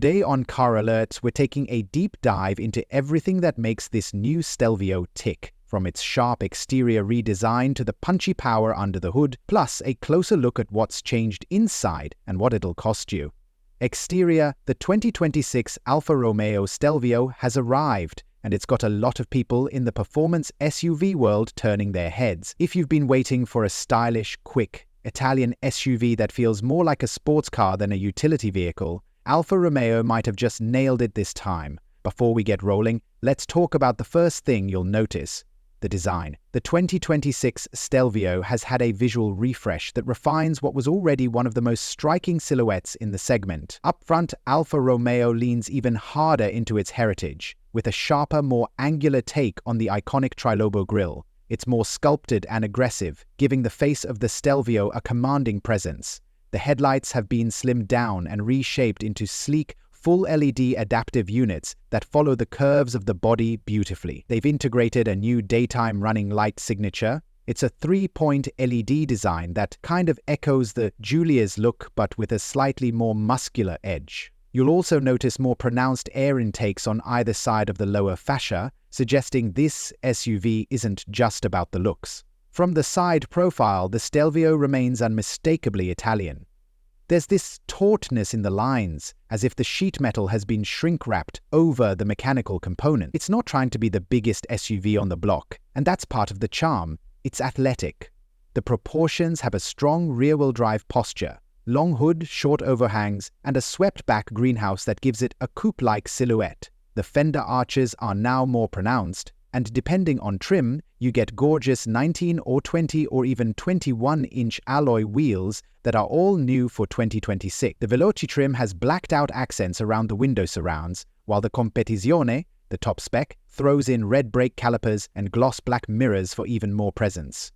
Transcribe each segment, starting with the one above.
Today on Car Alerts, we're taking a deep dive into everything that makes this new Stelvio tick, from its sharp exterior redesign to the punchy power under the hood, plus a closer look at what's changed inside and what it'll cost you. Exterior: the 2026 Alfa Romeo Stelvio has arrived, and it's got a lot of people in the performance SUV world turning their heads. If you've been waiting for a stylish, quick, Italian SUV that feels more like a sports car than a utility vehicle, Alfa Romeo might have just nailed it this time. Before we get rolling, let's talk about the first thing you'll notice: the design. The 2026 Stelvio has had a visual refresh that refines what was already one of the most striking silhouettes in the segment. Up front, Alfa Romeo leans even harder into its heritage, with a sharper, more angular take on the iconic trilobo grille. It's more sculpted and aggressive, giving the face of the Stelvio a commanding presence. The headlights have been slimmed down and reshaped into sleek, full LED adaptive units that follow the curves of the body beautifully. They've integrated a new daytime running light signature. It's a 3-point LED design that kind of echoes the Giulia's look, but with a slightly more muscular edge. You'll also notice more pronounced air intakes on either side of the lower fascia, suggesting this SUV isn't just about the looks. From the side profile, the Stelvio remains unmistakably Italian. There's this tautness in the lines, as if the sheet metal has been shrink-wrapped over the mechanical component. It's not trying to be the biggest SUV on the block, and that's part of the charm. It's athletic. The proportions have a strong rear-wheel drive posture, long hood, short overhangs, and a swept-back greenhouse that gives it a coupe-like silhouette. The fender arches are now more pronounced, and depending on trim, you get gorgeous 19 or 20 or even 21-inch alloy wheels that are all new for 2026. The Veloce trim has blacked-out accents around the window surrounds, while the Competizione, the top spec, throws in red brake calipers and gloss black mirrors for even more presence.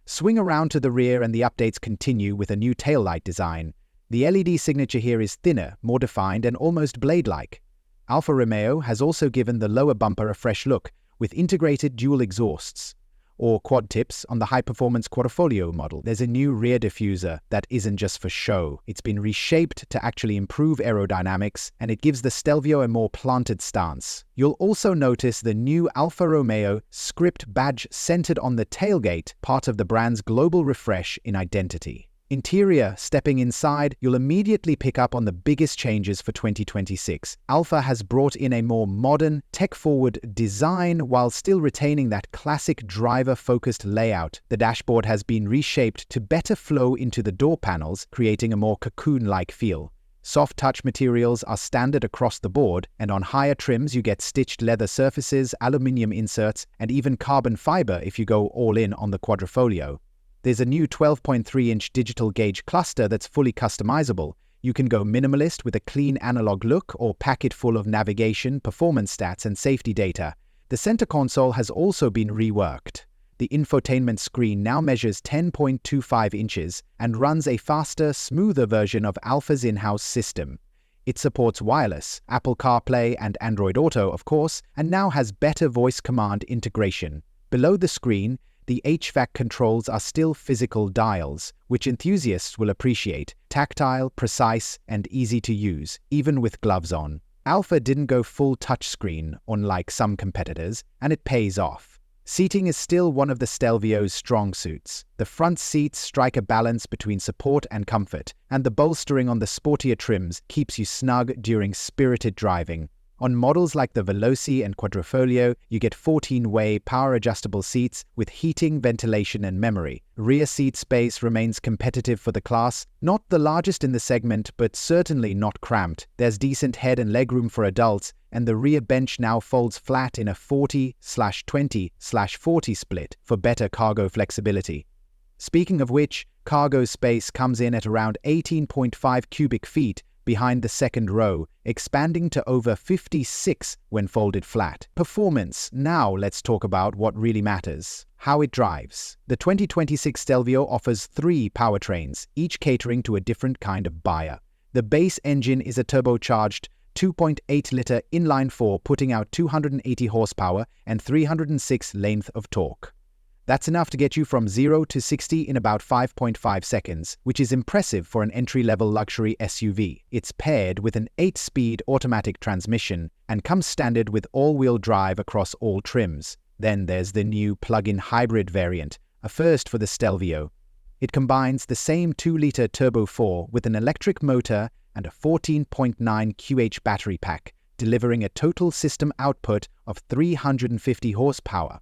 Swing around to the rear and the updates continue with a new taillight design. The LED signature here is thinner, more defined, and almost blade-like. Alfa Romeo has also given the lower bumper a fresh look, with integrated dual exhausts, or quad tips, on the high-performance Quadrifoglio model. There's a new rear diffuser that isn't just for show. It's been reshaped to actually improve aerodynamics, and it gives the Stelvio a more planted stance. You'll also notice the new Alfa Romeo script badge centered on the tailgate, part of the brand's global refresh in identity. Interior: stepping inside, you'll immediately pick up on the biggest changes for 2026. Alfa has brought in a more modern, tech-forward design while still retaining that classic driver-focused layout. The dashboard has been reshaped to better flow into the door panels, creating a more cocoon-like feel. Soft touch materials are standard across the board, and on higher trims you get stitched leather surfaces, aluminium inserts, and even carbon fiber if you go all in on the Quadrifoglio. There's a new 12.3-inch digital gauge cluster that's fully customizable. You can go minimalist with a clean analog look or pack it full of navigation, performance stats, and safety data. The center console has also been reworked. The infotainment screen now measures 10.25 inches and runs a faster, smoother version of Alfa's in-house system. It supports wireless, Apple CarPlay, and Android Auto, of course, and now has better voice command integration. Below the screen, the HVAC controls are still physical dials, which enthusiasts will appreciate: tactile, precise, and easy to use, even with gloves on. Alfa didn't go full touchscreen, unlike some competitors, and it pays off. Seating is still one of the Stelvio's strong suits. The front seats strike a balance between support and comfort, and the bolstering on the sportier trims keeps you snug during spirited driving. On models like the Veloce and Quadrifoglio, you get 14-way power-adjustable seats with heating, ventilation, and memory. Rear seat space remains competitive for the class, not the largest in the segment, but certainly not cramped. There's decent head and legroom for adults, and the rear bench now folds flat in a 40/20/40 split for better cargo flexibility. Speaking of which, cargo space comes in at around 18.5 cubic feet behind the second row, expanding to over 56 when folded flat. Performance. Now let's talk about what really matters: how it drives. The 2026 Stelvio offers 3 powertrains, each catering to a different kind of buyer. The base engine is a turbocharged 2.8-liter inline-4, putting out 280 horsepower and 306 length of torque. That's enough to get you from 0 to 60 in about 5.5 seconds, which is impressive for an entry-level luxury SUV. It's paired with an 8-speed automatic transmission and comes standard with all-wheel drive across all trims. Then there's the new plug-in hybrid variant, a first for the Stelvio. It combines the same 2-liter Turbo 4 with an electric motor and a 14.9 kWh battery pack, delivering a total system output of 350 horsepower.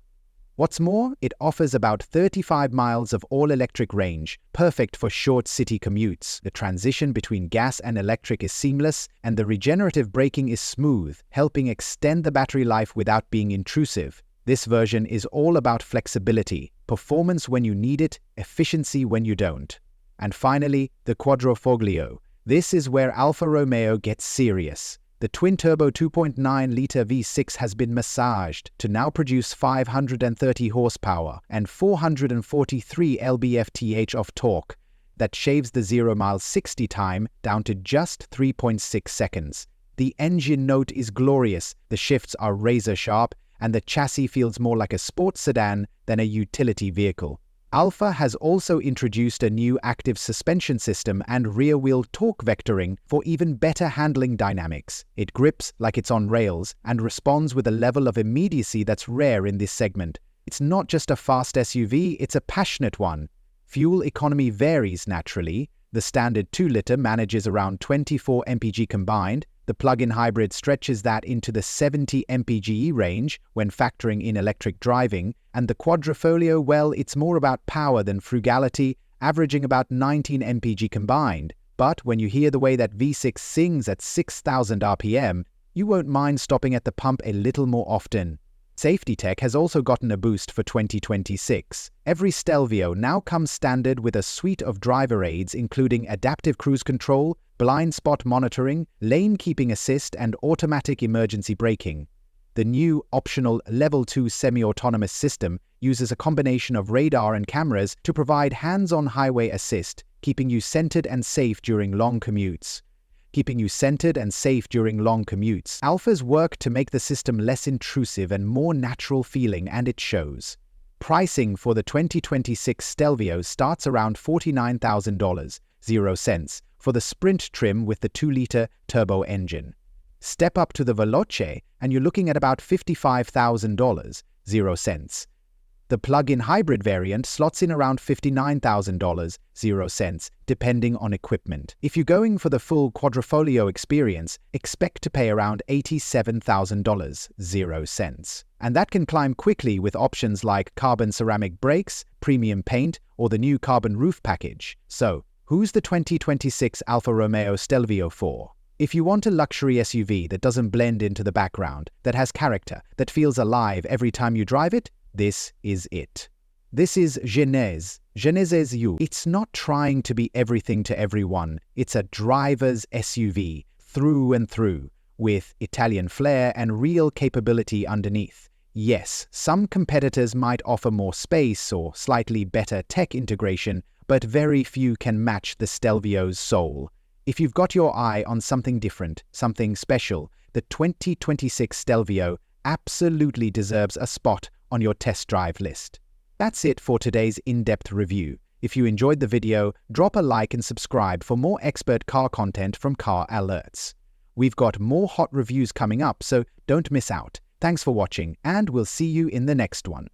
What's more, it offers about 35 miles of all-electric range, perfect for short city commutes. The transition between gas and electric is seamless, and the regenerative braking is smooth, helping extend the battery life without being intrusive. This version is all about flexibility, performance when you need it, efficiency when you don't. And finally, the Quadrifoglio. This is where Alfa Romeo gets serious. The twin-turbo 2.9-liter V6 has been massaged to now produce 530 horsepower and 443 lb-ft of torque. That shaves the 0-60 time down to just 3.6 seconds. The engine note is glorious, the shifts are razor-sharp, and the chassis feels more like a sports sedan than a utility vehicle. Alfa has also introduced a new active suspension system and rear-wheel torque vectoring for even better handling dynamics. It grips like it's on rails and responds with a level of immediacy that's rare in this segment. It's not just a fast SUV, it's a passionate one. Fuel economy varies naturally. The standard 2-liter manages around 24 mpg combined. The plug-in hybrid stretches that into the 70 mpge range when factoring in electric driving, and the Quadrifoglio, well, it's more about power than frugality, averaging about 19 mpg combined. But when you hear the way that V6 sings at 6,000 RPM, you won't mind stopping at the pump a little more often. Safety tech has also gotten a boost for 2026. Every Stelvio now comes standard with a suite of driver aids including adaptive cruise control, blind spot monitoring, lane keeping assist, and automatic emergency braking. The new optional Level 2 semi-autonomous system uses a combination of radar and cameras to provide hands-on highway assist, keeping you centered and safe during long commutes. Alfa's work to make the system less intrusive and more natural feeling, and it shows. Pricing for the 2026 Stelvio starts around $49,000, 0 cents, for the Sprint trim with the 2-liter turbo engine. Step up to the Veloce and you're looking at about $55,000, 0 cents. The plug-in hybrid variant slots in around $59,000, 0 cents, depending on equipment. If you're going for the full Quadrifoglio experience, expect to pay around $87,000, 0 cents. And that can climb quickly with options like carbon ceramic brakes, premium paint, or the new carbon roof package. So, who's the 2026 Alfa Romeo Stelvio for? If you want a luxury SUV that doesn't blend into the background, that has character, that feels alive every time you drive it, this is it. This is Genèse. Genèse's you. It's not trying to be everything to everyone. It's a driver's SUV, through and through, with Italian flair and real capability underneath. Yes, some competitors might offer more space or slightly better tech integration, but very few can match the Stelvio's soul. If you've got your eye on something different, something special, the 2026 Stelvio absolutely deserves a spot on your test drive list. That's it for today's in-depth review. If you enjoyed the video, drop a like and subscribe for more expert car content from Car Alerts. We've got more hot reviews coming up, so don't miss out. Thanks for watching, and we'll see you in the next one.